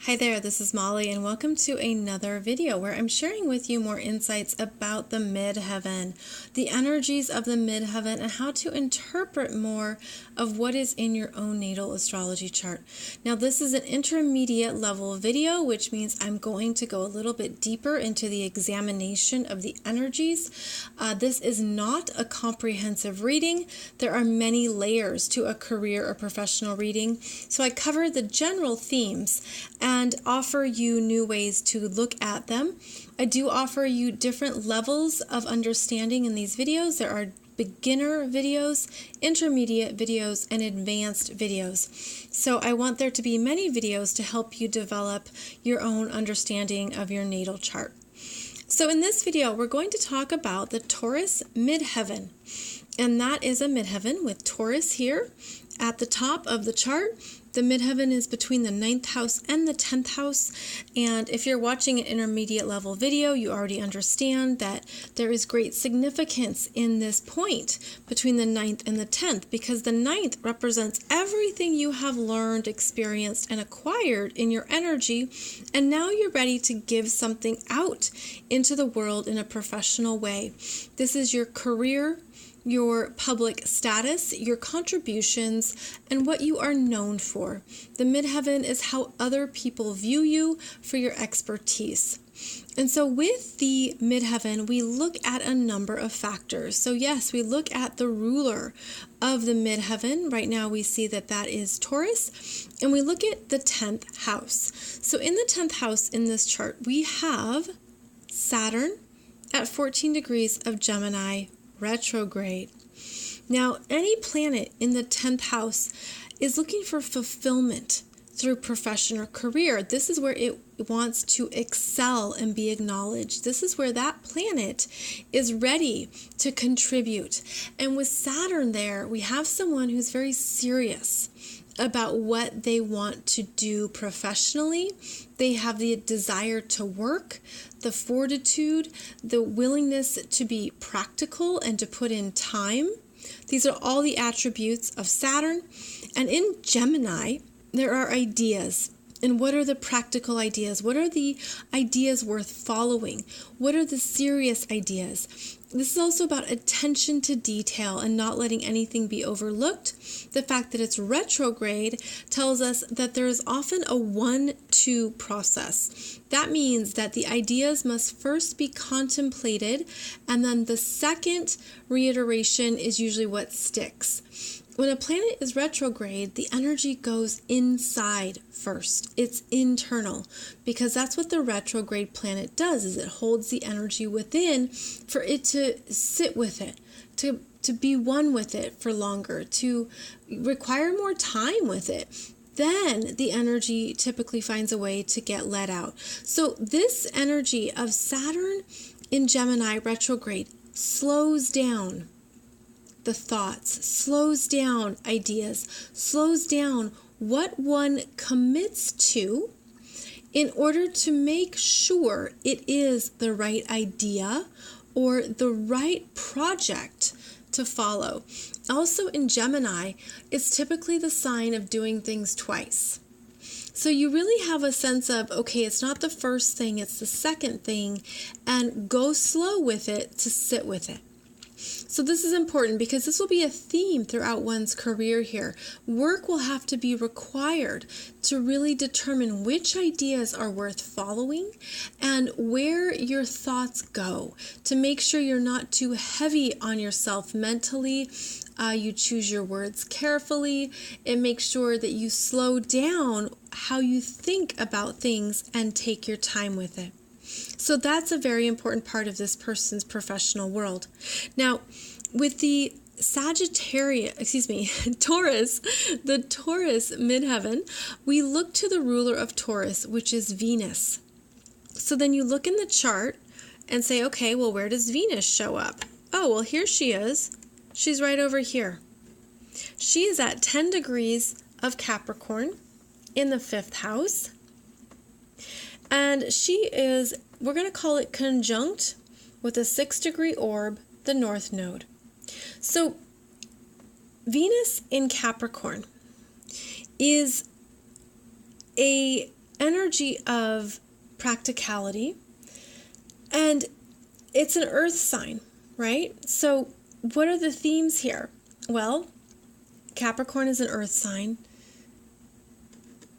Hi there, this is Molly and welcome to another video where I'm sharing with you more insights about the midheaven, the energies of the midheaven, and how to interpret more of what is in your own natal astrology chart. Now this is an intermediate level video, which means I'm going to go a little bit deeper into the examination of the energies. This is not a comprehensive reading. There are many layers to a career or professional reading, so I cover the general themes and offer you new ways to look at them. I do offer you different levels of understanding in these videos. There are beginner videos, intermediate videos, and advanced videos. So I want there to be many videos to help you develop your own understanding of your natal chart. So in this video, we're going to talk about the Taurus Midheaven. And that is a midheaven with Taurus here at the top of the chart. The midheaven is between the 9th house and the 10th house. And if you're watching an intermediate level video, you already understand that there is great significance in this point between the 9th and the 10th, because the 9th represents everything you have learned, experienced, and acquired in your energy. And now you're ready to give something out into the world in a professional way. This is your career, your public status, your contributions, and what you are known for. The midheaven is how other people view you for your expertise. And so with the midheaven, we look at a number of factors. So yes, we look at the ruler of the midheaven. Right now we see that that is Taurus, and we look at the 10th house. So in the 10th house in this chart, we have Saturn at 14 degrees of Gemini retrograde. Now, any planet in the 10th house is looking for fulfillment through profession or career. This is where it wants to excel and be acknowledged. This is where that planet is ready to contribute. And with Saturn there, we have someone who's very serious about what they want to do professionally. They have the desire to work, the fortitude, the willingness to be practical and to put in time. These are all the attributes of Saturn. And in Gemini, there are ideas. And what are the practical ideas? What are the ideas worth following? What are the serious ideas? This is also about attention to detail and not letting anything be overlooked. The fact that it's retrograde tells us that there is often a 1-2 process. That means that the ideas must first be contemplated, and then the second reiteration is usually what sticks. When a planet is retrograde, the energy goes inside first. It's internal, because that's what the retrograde planet does, is it holds the energy within for it to sit with it, to be one with it for longer, to require more time with it. Then the energy typically finds a way to get let out. So this energy of Saturn in Gemini retrograde slows down the thoughts, slows down ideas, slows down what one commits to in order to make sure it is the right idea or the right project to follow. Also in Gemini, it's typically the sign of doing things twice. So you really have a sense of, okay, it's not the first thing, it's the second thing, and go slow with it to sit with it. So this is important because this will be a theme throughout one's career here. Work will have to be required to really determine which ideas are worth following and where your thoughts go, to make sure you're not too heavy on yourself mentally. You choose your words carefully and make sure that you slow down how you think about things and take your time with it. So that's a very important part of this person's professional world. Now, with the Taurus, the Taurus midheaven, we look to the ruler of Taurus, which is Venus. So then you look in the chart and say, okay, well, where does Venus show up? Oh, well, here she is. She's right over here. She is at 10 degrees of Capricorn in the 5th house. And she is, we're going to call it conjunct with a 6-degree orb, the North Node. So Venus in Capricorn is a energy of practicality, and it's an earth sign, right? So what are the themes here? Well, Capricorn is an earth sign.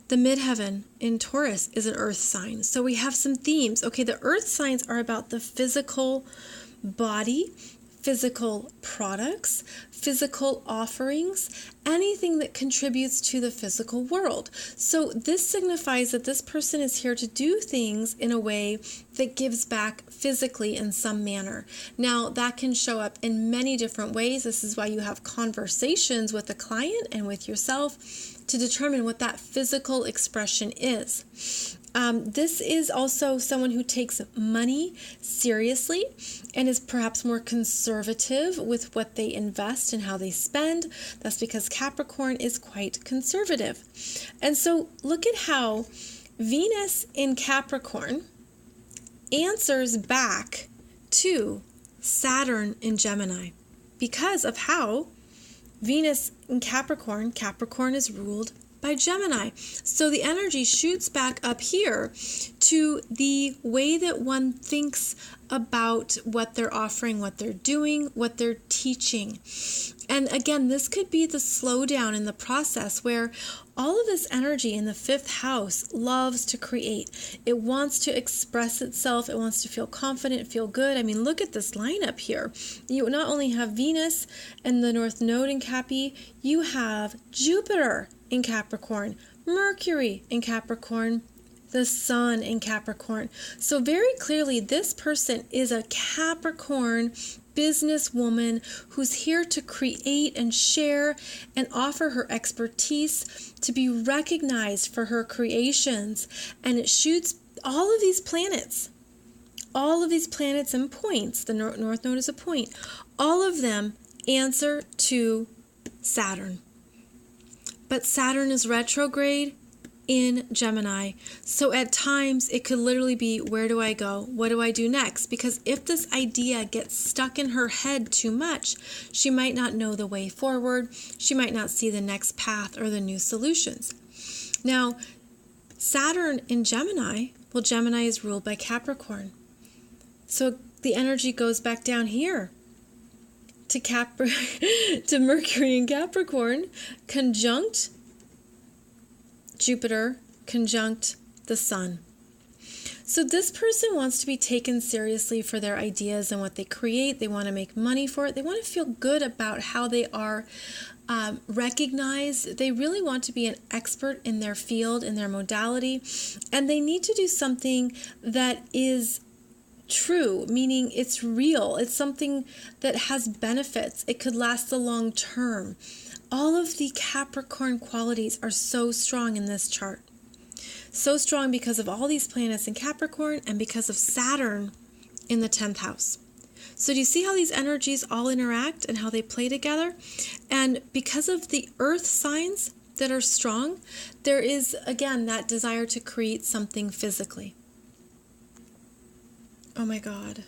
The midheaven in Taurus is an earth sign. So we have some themes. Okay, the earth signs are about the physical body, physical products, physical offerings, anything that contributes to the physical world. So this signifies that this person is here to do things in a way that gives back physically in some manner. Now, that can show up in many different ways. This is why you have conversations with the client and with yourself to determine what that physical expression is. This is also someone who takes money seriously and is perhaps more conservative with what they invest and how they spend. That's because Capricorn is quite conservative. And so look at how Venus in Capricorn answers back to Saturn in Gemini because of how Venus in Capricorn, Capricorn is ruled by Gemini. So the energy shoots back up here to the way that one thinks about what they're offering, what they're doing, what they're teaching. And again, this could be the slowdown in the process where all of this energy in the fifth house loves to create. It wants to express itself. It wants to feel confident, feel good. I mean, look at this lineup here. You not only have Venus and the North Node in Cappy, you have Jupiter in Capricorn, Mercury in Capricorn, the Sun in Capricorn. So very clearly, this person is a Capricorn businesswoman who's here to create and share and offer her expertise, to be recognized for her creations. And it shoots all of these planets and points. The North Node is a point. All of them answer to Saturn. But Saturn is retrograde in Gemini. So at times it could literally be, where do I go? What do I do next? Because if this idea gets stuck in her head too much, she might not know the way forward. She might not see the next path or the new solutions. Now, Saturn in Gemini, well, Gemini is ruled by Capricorn. So the energy goes back down here to to Mercury in Capricorn, conjunct Jupiter, conjunct the Sun. So this person wants to be taken seriously for their ideas and what they create. They want to make money for it. They want to feel good about how they are recognized. They really want to be an expert in their field, in their modality, and they need to do something that is true, meaning it's real. It's something that has benefits. It could last the long term. All of the Capricorn qualities are so strong in this chart. So strong because of all these planets in Capricorn and because of Saturn in the 10th house. So do you see how these energies all interact and how they play together? And because of the earth signs that are strong, there is, again, that desire to create something physically. Oh my God.